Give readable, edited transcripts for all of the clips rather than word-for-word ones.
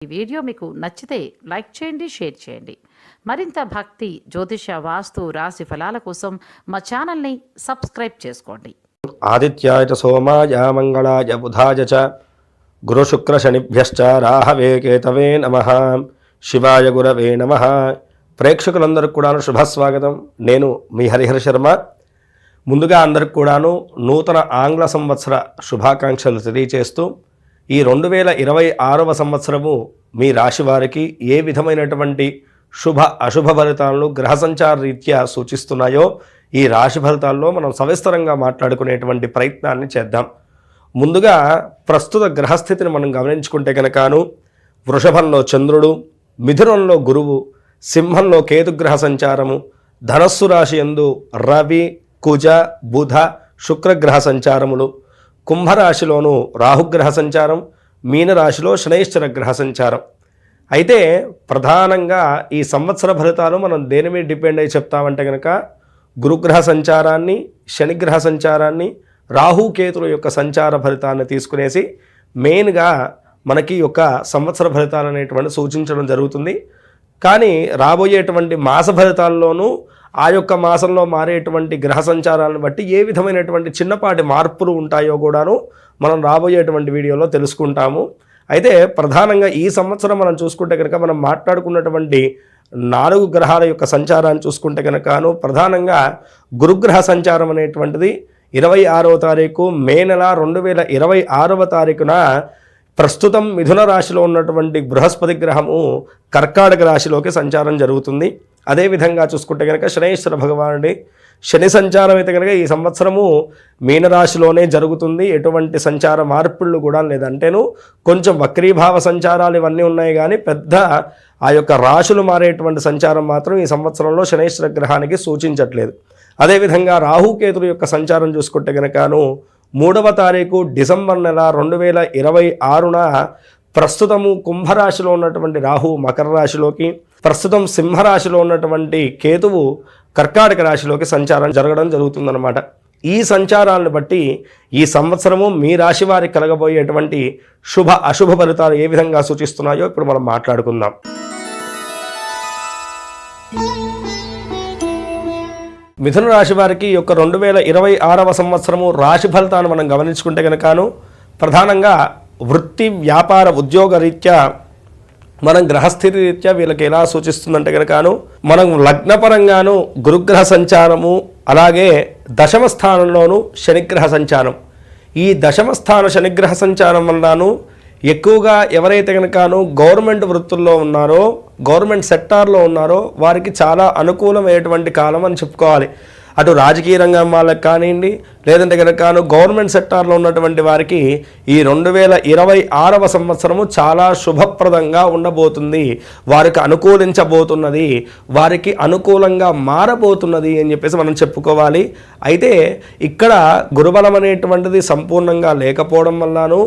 ఈ వీడియో మీకు నచ్చితే లైక్ చేయండి, షేర్ చేయండి. మరింత భక్తి, జ్యోతిష, వాస్తు, రాశి ఫలాల కోసం మా ఛానల్ని సబ్స్క్రైబ్ చేసుకోండి. ఆదిత్యాయ చ సోమాయ మంగళాయ బుధాయ చ గురు శుక్ర శనిభ్యశ్చ రాహవే కేతవే నమః. శివాయ గురవే నమః. ప్రేక్షకులందరికీ కూడాను శుభస్వాగతం. నేను మీ హరిహర శర్మ. ముందుగా అందరికి కూడాను నూతన ఆంగ్ల సంవత్సర శుభాకాంక్షలు తెలియచేస్తూ ఈ 2026వ సంవత్సరము మీ రాశి వారికి ఏ విధమైనటువంటి శుభ అశుభ ఫలితాలను గ్రహ సంచార రీత్యా సూచిస్తున్నాయో ఈ రాశి ఫలితాల్లో మనం సవిస్తరంగా మాట్లాడుకునేటువంటి ప్రయత్నాన్ని చేద్దాం. ముందుగా ప్రస్తుత గ్రహస్థితిని మనం గమనించుకుంటే కనుకను వృషభంలో చంద్రుడు, మిథునంలో గురువు, సింహంలో కేతుగ్రహ సంచారము, ధనస్సు రాశి యందు రవి, కుజ, బుధ, శుక్రగ్రహ సంచారములు, కుంభరాశిలోను రాహుగ్రహ సంచారం, మీనరాశిలో శనైశ్చర గ్రహ సంచారం. అయితే ప్రధానంగా ఈ సంవత్సర ఫలితాలు మనం దేని మీద డిపెండ్ అయ్యి చెప్తామంటే కనుక గురుగ్రహ సంచారాన్ని, శనిగ్రహ సంచారాన్ని, రాహుకేతుల యొక్క సంచార ఫలితాన్ని తీసుకునేసి మెయిన్గా మనకి యొక్క సంవత్సర ఫలితాలు అనేటువంటి సూచించడం జరుగుతుంది. కానీ రాబోయేటువంటి మాస ఫలితాల్లోనూ ఆ యొక్క మాసంలో మారేటువంటి గ్రహ సంచారాలను బట్టి ఏ విధమైనటువంటి చిన్నపాటి మార్పులు ఉంటాయో కూడాను మనం రాబోయేటువంటి వీడియోలో తెలుసుకుంటాము. అయితే ప్రధానంగా ఈ సంవత్సరం మనం చూసుకుంటే కనుక మనం మాట్లాడుకున్నటువంటి 4 గ్రహాల యొక్క సంచారాన్ని చూసుకుంటే కనుకను ప్రధానంగా గురుగ్రహ సంచారం అనేటువంటిది 26వ తారీఖు మే నెల 2026వ తారీఖున ప్రస్తుతం మిథున రాశిలో ఉన్నటువంటి బృహస్పతి గ్రహము కర్కాటక రాశిలోకి సంచారం జరుగుతుంది. అదేవిధంగా చూసుకుంటే కనుక శనైశ్వర భగవానుడి శని సంచారం అయితే కనుక ఈ సంవత్సరము మీనరాశిలోనే జరుగుతుంది. ఎటువంటి సంచార మార్పుళ్ళు కూడా లేదంటేను కొంచెం వక్రీభావ సంచారాలు ఇవన్నీ ఉన్నాయి, కానీ పెద్ద ఆ యొక్క రాశులు మారేటువంటి సంచారం మాత్రం ఈ సంవత్సరంలో శనైశ్వర గ్రహానికి సూచించట్లేదు. అదేవిధంగా రాహుకేతుల యొక్క సంచారం చూసుకుంటే కనుకను 3వ తారీఖు డిసెంబర్ నెల 2026న ప్రస్తుతము కుంభరాశిలో ఉన్నటువంటి రాహు మకర రాశిలోకి, ప్రస్తుతం సింహరాశిలో ఉన్నటువంటి కేతువు కర్కాటక రాశిలోకి సంచారం జరగడం జరుగుతుందన్నమాట. ఈ సంచారాలను బట్టి ఈ సంవత్సరము మీ రాశి వారికి కలగబోయేటువంటి శుభ అశుభ ఫలితాలు ఏ విధంగా సూచిస్తున్నాయో ఇప్పుడు మనం మాట్లాడుకుందాం. మిథున రాశి వారికి యొక్క 2026వ సంవత్సరము రాశి ఫలితాన్ని మనం గమనించుకుంటే కనుకను ప్రధానంగా వృత్తి, వ్యాపార, ఉద్యోగ రీత్యా మనం గ్రహస్థితి రీత్యా వీళ్ళకి ఎలా సూచిస్తుందంటే కనుకను మనం లగ్నపరంగాను గురుగ్రహ సంచారము, అలాగే దశమ స్థానంలోను శనిగ్రహ సంచారం. ఈ దశమ స్థాన శనిగ్రహ సంచారం వలనను ఎక్కువగా ఎవరైతే కనుకను గవర్నమెంట్ వృత్తుల్లో ఉన్నారో, గవర్నమెంట్ సెక్టార్లో ఉన్నారో వారికి చాలా అనుకూలమైనటువంటి కాలం అని చెప్పుకోవాలి. అటు రాజకీయ రంగం వాళ్ళకి కానివ్వండి, లేదంటే కనుకను గవర్నమెంట్ సెక్టార్లో ఉన్నటువంటి వారికి ఈ 2026వ సంవత్సరము చాలా శుభప్రదంగా ఉండబోతుంది. వారికి అనుకూలించబోతున్నది, వారికి అనుకూలంగా మారబోతున్నది అని చెప్పేసి మనం చెప్పుకోవాలి. అయితే ఇక్కడ గురుబలం అనేటువంటిది సంపూర్ణంగా లేకపోవడం వల్లను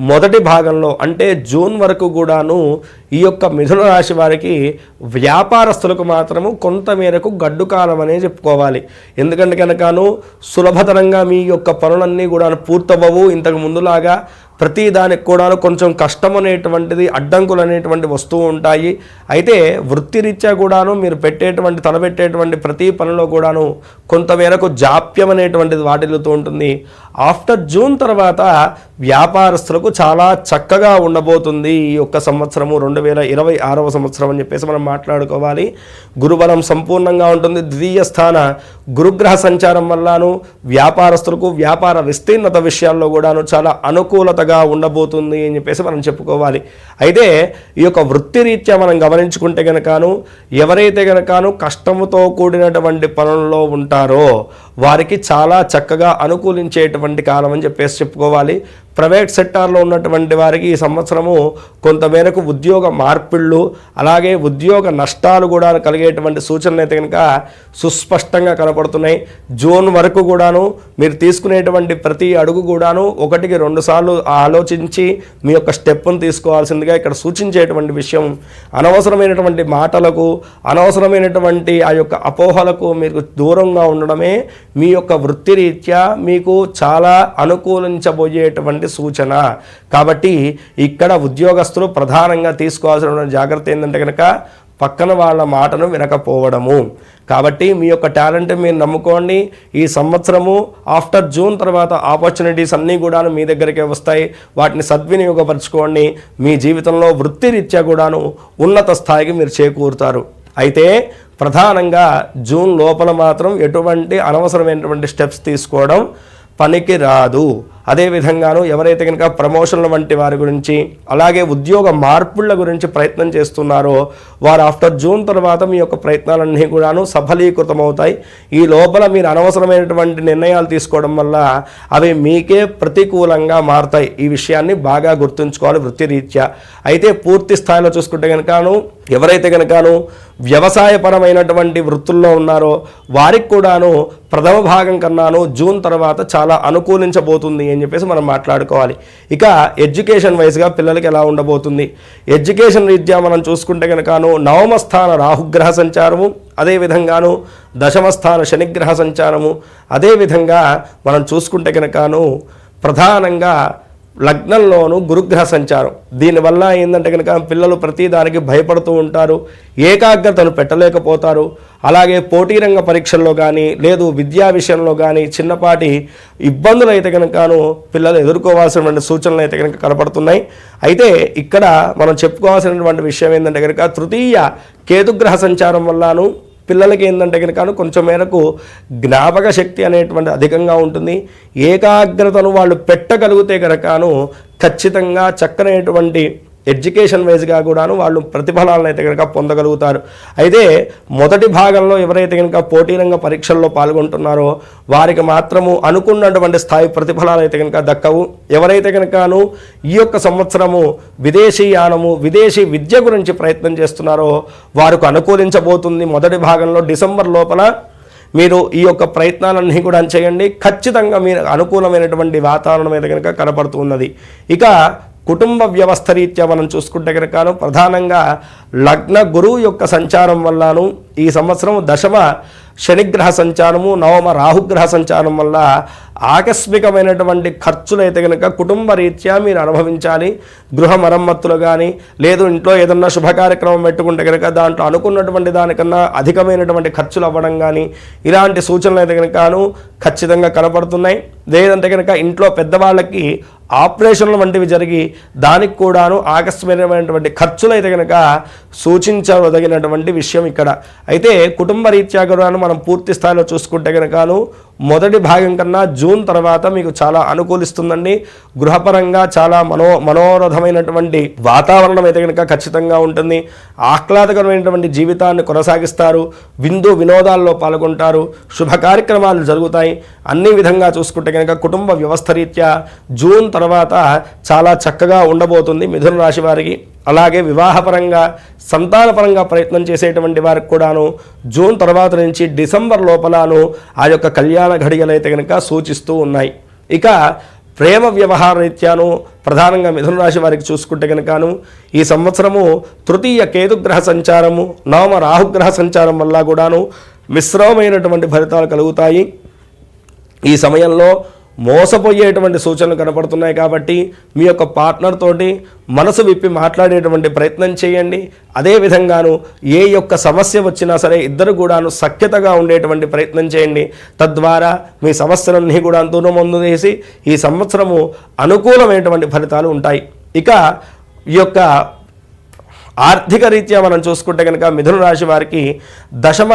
మొదటి భాగంలో అంటే జూన్ వరకు కూడాను ఈ యొక్క మిథున రాశి వారికి వ్యాపారస్తులకు మాత్రము కొంతమేరకు గడ్డు కాలం అనే చెప్పుకోవాలి. ఎందుకంటే కనుకను సులభతరంగా మీ యొక్క పనులన్నీ కూడా పూర్తవ్వవు. ఇంతకు ముందులాగా ప్రతి దానికి కూడా కొంచెం కష్టం అనేటువంటిది, అడ్డంకులు అనేటువంటి వస్తువు ఉంటాయి. అయితే వృత్తిరీత్యా కూడాను మీరు తలపెట్టేటువంటి ప్రతి పనిలో కూడాను కొంతమేరకు జాప్యం అనేటువంటిది వాటిల్లుతూ ఉంటుంది. ఆఫ్టర్ జూన్ తర్వాత వ్యాపారస్తులకు చాలా చక్కగా ఉండబోతుంది ఈ యొక్క సంవత్సరము 2026వ సంవత్సరం అని చెప్పేసి మనం మాట్లాడుకోవాలి. గురుబలం సంపూర్ణంగా ఉంటుంది. ద్వితీయ స్థాన గురుగ్రహ సంచారం వల్లను వ్యాపారస్తులకు వ్యాపార విస్తీర్ణత విషయాల్లో కూడాను చాలా అనుకూలతగా ఉండబోతుంది అని చెప్పేసి మనం చెప్పుకోవాలి. అయితే ఈ యొక్క వృత్తిరీత్యా మనం గమనించుకుంటే కనుకను ఎవరైతే కనుకను కష్టముతో కూడినటువంటి పనుల్లో ఉంటారో వారికి చాలా చక్కగా అనుకూలించేటువంటి కాలం అని చెప్పేసి చెప్పుకోవాలి. ప్రైవేట్ సెక్టార్లో ఉన్నటువంటి వారికి ఈ సంవత్సరము కొంతమేరకు ఉద్యోగ మార్పిళ్ళు, అలాగే ఉద్యోగ నష్టాలు కూడా కలిగేటువంటి సూచనలు అయితే కనుక సుస్పష్టంగా కనపడుతున్నాయి. జూన్ వరకు కూడాను మీరు తీసుకునేటువంటి ప్రతి అడుగు కూడాను 1కి 2 సార్లు ఆలోచించి మీ యొక్క స్టెప్ను తీసుకోవాల్సిందిగా ఇక్కడ సూచించేటువంటి విషయం. అనవసరమైనటువంటి మాటలకు, అనవసరమైనటువంటి ఆ యొక్క అపోహలకు మీరు దూరంగా ఉండడమే మీ యొక్క వృత్తిరీత్యా మీకు చాలా అనుకూలించబోయేటువంటి సూచన. కాబట్టి ఇక్కడ ఉద్యోగస్తులు ప్రధానంగా తీసుకోవాల్సిన జాగ్రత్త ఏంటంటే కనుక పక్కన వాళ్ళ మాటను వినకపోవడము. కాబట్టి మీ యొక్క టాలెంట్ మీరు నమ్ముకోండి. ఈ సంవత్సరము ఆఫ్టర్ జూన్ తర్వాత ఆపర్చునిటీస్ అన్నీ కూడాను మీ దగ్గరికే వస్తాయి. వాటిని సద్వినియోగపరచుకోండి. మీ జీవితంలో వృత్తిరీత్యా కూడాను ఉన్నత స్థాయికి మీరు చేకూరుతారు. అయితే ప్రధానంగా జూన్ లోపల మాత్రం ఎటువంటి అనవసరమైనటువంటి స్టెప్స్ తీసుకోవడం పనికి రాదు. అదేవిధంగాను ఎవరైతే కనుక ప్రమోషన్ల వంటి వారి గురించి అలాగే ఉద్యోగ మార్పుల గురించి ప్రయత్నం చేస్తున్నారో వారు ఆఫ్టర్ జూన్ తర్వాత మీ యొక్క ప్రయత్నాలన్నీ కూడాను సఫలీకృతమవుతాయి. ఈ లోపల మీరు అనవసరమైనటువంటి నిర్ణయాలు తీసుకోవడం వల్ల అవి మీకే ప్రతికూలంగా మారుతాయి. ఈ విషయాన్ని బాగా గుర్తుంచుకోవాలి వృత్తిరీత్యా. అయితే పూర్తి స్థాయిలో చూసుకుంటే కనుకను ఎవరైతే కనుకను వ్యవసాయపరమైనటువంటి వృత్తుల్లో ఉన్నారో వారికి కూడాను ప్రథమ భాగం కన్నాను జూన్ తర్వాత చాలా అనుకూలించబోతుంది అని చెప్పేసి మనం మాట్లాడుకోవాలి. ఇక ఎడ్యుకేషన్ వైజ్గా పిల్లలకి ఎలా ఉండబోతుంది, ఎడ్యుకేషన్ రీత్యా మనం చూసుకుంటే కనుకను నవమ స్థాన రాహుగ్రహ సంచారము, అదేవిధంగాను దశమ స్థాన శనిగ్రహ సంచారము, అదేవిధంగా మనం చూసుకుంటే కనుకను ప్రధానంగా లగ్నంలోను గురుగ్రహ సంచారం. దీనివల్ల ఏంటంటే కనుక పిల్లలు ప్రతిదానికి భయపడుతూ ఉంటారు, ఏకాగ్రతను పెట్టలేకపోతారు. అలాగే పోటీ రంగ పరీక్షల్లో కానీ లేదు విద్యా విషయంలో కానీ చిన్నపాటి ఇబ్బందులు అయితే కనుకను పిల్లలు ఎదుర్కోవాల్సినటువంటి సూచనలు అయితే కనుక కనపడుతున్నాయి. అయితే ఇక్కడ మనం చెప్పుకోవాల్సినటువంటి విషయం ఏంటంటే కనుక తృతీయ కేతుగ్రహ సంచారం వల్లను పిల్లలకి ఏంటంటే కనుక కొంచెం మేరకు జ్ఞాపక శక్తి అనేటువంటి అధికంగా ఉంటుంది. ఏకాగ్రతను వాళ్ళు పెట్టగలిగితే కనుకను ఖచ్చితంగా చక్కనైనటువంటి ఎడ్యుకేషన్ వైజ్గా కూడాను వాళ్ళు ప్రతిఫలాలను అయితే కనుక పొందగలుగుతారు. అయితే మొదటి భాగంలో ఎవరైతే కనుక పోటీ రంగ పరీక్షల్లో పాల్గొంటున్నారో వారికి మాత్రము అనుకున్నటువంటి స్థాయి ప్రతిఫలాలు అయితే కనుక దక్కవు. ఎవరైతే కనుకను ఈ యొక్క సంవత్సరము విదేశీ యానము విదేశీ విద్య గురించి ప్రయత్నం చేస్తున్నారో వారికి అనుకూలించబోతుంది. మొదటి భాగంలో డిసెంబర్ లోపల మీరు ఈ యొక్క ప్రయత్నాలన్నీ కూడా చేయండి. ఖచ్చితంగా మీరు అనుకూలమైనటువంటి వాతావరణం అయితే కనుక కనపడుతున్నది. ఇక కుటుంబ వ్యవస్థ రీత్యా మనం చూసుకుంటే కనుక ప్రధానంగా లగ్న గురువు యొక్క సంచారం వల్లను ఈ సంవత్సరం దశమ శనిగ్రహ సంచారము నవమ రాహుగ్రహ సంచారం వల్ల ఆకస్మికమైనటువంటి ఖర్చులు అయితే కనుక కుటుంబ రీత్యా మీరు అనుభవించాలి. గృహ మరమ్మతులు కానీ లేదు ఇంట్లో ఏదన్నా శుభ కార్యక్రమం పెట్టుకుంటే కనుక దాంట్లో అనుకున్నటువంటి దానికన్నా అధికమైనటువంటి ఖర్చులు అవ్వడం కానీ ఇలాంటి సూచనలు అయితే కనుకను ఖచ్చితంగా కనపడుతున్నాయి. లేదంటే కనుక ఇంట్లో పెద్దవాళ్ళకి ఆపరేషన్లు వంటివి జరిగి దానికి కూడాను ఆకస్మికమైనటువంటి ఖర్చులు అయితే కనుక సూచించదగినటువంటి విషయం ఇక్కడ. అయితే కుటుంబ రీత్యా కూడా మనం పూర్తి స్థాయిలో చూసుకుంటే కనుకను మొదటి భాగం కన్నా జూన్ తర్వాత మీకు చాలా అనుకూలిస్తుందండి. గృహపరంగా చాలా మనోరథమైనటువంటి వాతావరణం అయితే కనుక ఖచ్చితంగా ఉంటుంది. ఆహ్లాదకరమైనటువంటి జీవితాన్ని కొనసాగిస్తారు. విందు వినోదాల్లో పాల్గొంటారు. శుభ కార్యక్రమాలు జరుగుతాయి. అన్ని విధంగా చూసుకుంటే కనుక కుటుంబ వ్యవస్థ రీత్యా జూన్ తర్వాత చాలా చక్కగా ఉండబోతుంది మిథున రాశి వారికి. అలాగే వివాహపరంగా సంతానపరంగా ప్రయత్నం చేసేటువంటి వారికి కూడాను జూన్ తర్వాత నుంచి డిసెంబర్ లోపలను ఆ యొక్క కళ్యాణ ఘడియలు అయితే కనుక సూచిస్తూ ఉన్నాయి. ఇక ప్రేమ వ్యవహార రీత్యాను ప్రధానంగా మిథున రాశి వారికి చూసుకుంటే కనుకను ఈ సంవత్సరము తృతీయ కేతుగ్రహ సంచారము నవమ రాహుగ్రహ సంచారం వల్ల కూడాను మిశ్రమమైనటువంటి ఫలితాలు కలుగుతాయి. ఈ సమయంలో మోసపోయేటువంటి సూచనలు కనపడుతున్నాయి. కాబట్టి మీ యొక్క పార్ట్నర్ తోటి మనసు విప్పి మాట్లాడేటువంటి ప్రయత్నం చేయండి. అదేవిధంగాను ఏ యొక్క సమస్య వచ్చినా సరే ఇద్దరు కూడాను సఖ్యతగా ఉండేటువంటి ప్రయత్నం చేయండి. తద్వారా మీ సమస్యలన్నీ కూడా దూరం చేసి ఈ సంవత్సరము అనుకూలమైనటువంటి ఫలితాలు ఉంటాయి. ఇక ఈ యొక్క ఆర్థిక రీత్యా మనం చూసుకుంటే కనుక మిథున రాశి వారికి దశమ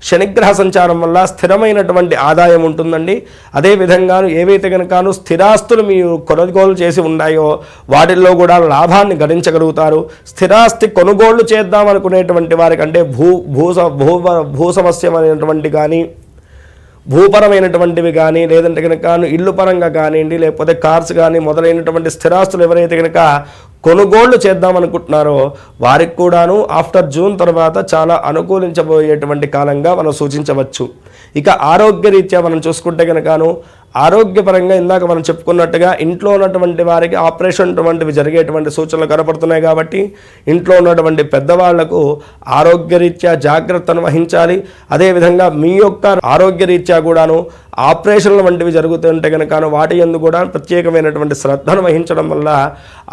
శనిగ్రహ సంచారం వల్ల స్థిరమైనటువంటి ఆదాయం ఉంటుందండి. అదేవిధంగా ఏవైతే కనుకను స్థిరాస్తులు మీరు కొనుగోలు చేసి ఉన్నాయో వాటిల్లో కూడా లాభాన్ని గణించగలుగుతారు. స్థిరాస్తి కొనుగోళ్లు చేద్దాం అనుకునేటువంటి వారికి అంటే భూ సమస్యమైనటువంటి కానీ భూపరమైనటువంటివి కానీ లేదంటే కనుక ఇల్లు పరంగా కానివ్వండి లేకపోతే కార్స్ కానీ మొదలైనటువంటి స్థిరాస్తులు ఎవరైతే కనుక కొనుగోళ్లు చేద్దామనుకుంటున్నారో వారికి కూడాను ఆఫ్టర్ జూన్ తర్వాత చాలా అనుకూలించబోయేటువంటి కాలంగా మనం సూచించవచ్చు. ఇక ఆరోగ్య రీత్యా మనం చూసుకుంటే కనుకను ఆరోగ్యపరంగా ఇందాక మనం చెప్పుకున్నట్టుగా ఇంట్లో ఉన్నటువంటి వారికి ఆపరేషన్ వంటివి జరిగేటువంటి సూచనలు కనపడుతున్నాయి కాబట్టి ఇంట్లో ఉన్నటువంటి పెద్దవాళ్లకు ఆరోగ్యరీత్యా జాగ్రత్తను వహించాలి. అదేవిధంగా మీ యొక్క ఆరోగ్యరీత్యా కూడాను ఆపరేషన్ల వంటివి జరుగుతుంటే కనుక వాటి యందు కూడా ప్రత్యేకమైనటువంటి శ్రద్ధను వహించడం వల్ల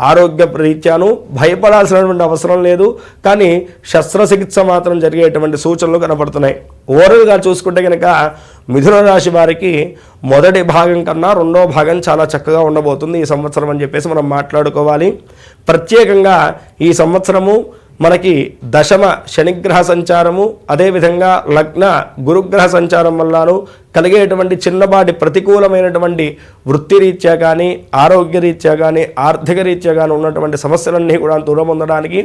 ఆరోగ్య రీత్యాను భయపడాల్సినటువంటి అవసరం లేదు. కానీ శస్త్రచికిత్స మాత్రం జరిగేటువంటి సూచనలు కనపడుతున్నాయి. ఓవరాల్గా చూసుకుంటే కనుక మిథున రాశి వారికి మొదటి భాగం కన్నా రెండో భాగం చాలా చక్కగా ఉండబోతుంది ఈ సంవత్సరం అని చెప్పేసి మనం మాట్లాడుకోవాలి. ప్రత్యేకంగా ఈ సంవత్సరము మనకి దశమ శనిగ్రహ సంచారము, అదేవిధంగా లగ్న గురుగ్రహ సంచారం వల్లను కలిగేటువంటి చిన్నపాటి ప్రతికూలమైనటువంటి వృత్తిరీత్యా కానీ ఆరోగ్యరీత్యా కానీ ఆర్థిక రీత్యా కానీ ఉన్నటువంటి సమస్యలన్నీ కూడా దూరం పొందడానికి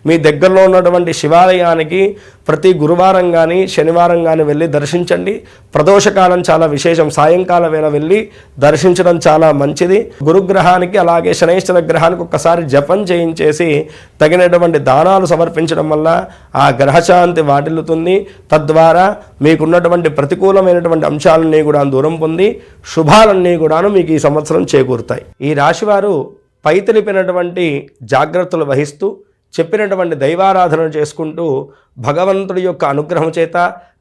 మీ దగ్గరలో ఉన్నటువంటి శివాలయానికి ప్రతి గురువారం కానీ శనివారం కానీ వెళ్ళి దర్శించండి. ప్రదోషకాలం చాలా విశేషం. సాయంకాల వేళ వెళ్ళి దర్శించడం చాలా మంచిది. గురుగ్రహానికి అలాగే శనైశ్వర గ్రహానికి ఒక్కసారి జపం చేయించేసి తగినటువంటి దానాలు సమర్పించడం వల్ల ఆ గ్రహశాంతి వాటిల్లుతుంది. తద్వారా మీకున్నటువంటి ప్రతికూలమైనటువంటి అంశాలన్నీ కూడా దూరం పొంది శుభాలన్నీ కూడాను మీకు ఈ సంవత్సరం చేకూరుతాయి. ఈ రాశివారు పై తెలిపినటువంటి జాగ్రత్తలు వహిస్తూ చెప్పినటువంటి దైవారాధన చేసుకుంటూ భగవంతుడి యొక్క అనుగ్రహం చేత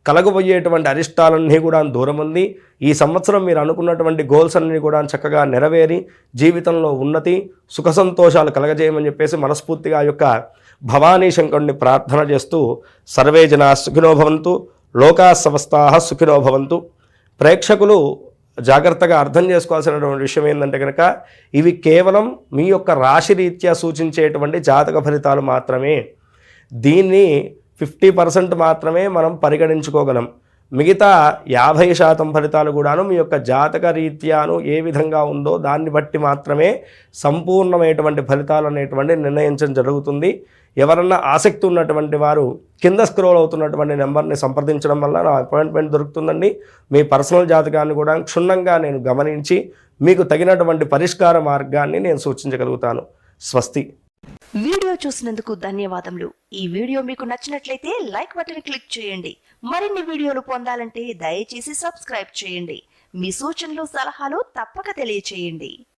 కలగబోయేటువంటి అరిష్టాలన్నీ కూడా దూరం ఉంది. ఈ సంవత్సరం మీరు అనుకున్నటువంటి గోల్స్ అన్నీ కూడా చక్కగా నెరవేరి జీవితంలో ఉన్నతి సుఖ సంతోషాలు కలగజేయమని చెప్పేసి మనస్ఫూర్తిగా ఆ యొక్క భవానీ శంకరుడిని ప్రార్థన చేస్తూ సర్వే జనా సుఖినో భవంతు, లోకా సమస్తాః సుఖినో భవంతు. ప్రేక్షకులు జాగ్రత్తగా అర్థం చేసుకోవాల్సినటువంటి విషయం ఏంటంటే కనుక ఇవి కేవలం మీ యొక్క రాశి రీత్యా సూచించేటువంటి జాతక ఫలితాలు మాత్రమే. దీన్ని 50% మాత్రమే మనం పరిగణించుకోగలం. మిగతా 50% ఫలితాలు కూడాను మీ యొక్క జాతక రీత్యాను ఏ విధంగా ఉందో దాన్ని బట్టి మాత్రమే సంపూర్ణమైనటువంటి ఫలితాలు అనేటువంటి నిర్ణయించడం జరుగుతుంది. ఎవరన్నా ఆసక్తి ఉన్నటువంటి వారు కింద స్క్రోల్ అవుతున్నటువంటి నెంబర్ని సంప్రదించడం వల్ల నా అపాయింట్మెంట్ దొరుకుతుందండి. మీ పర్సనల్ జాతకాన్ని కూడా క్షుణ్ణంగా నేను గమనించి మీకు తగినటువంటి పరిష్కార మార్గాన్ని నేను సూచించగలుగుతాను. స్వస్తి. వీడియో చూసినందుకు ధన్యవాదములు. ఈ వీడియో మీకు నచ్చినట్లయితే లైక్ బటన్ క్లిక్ చేయండి. మరిన్ని వీడియోలు పొందాలంటే దయచేసి సబ్స్క్రైబ్ చేయండి. మీ సూచనలు సలహాలు తప్పక తెలియచేయండి.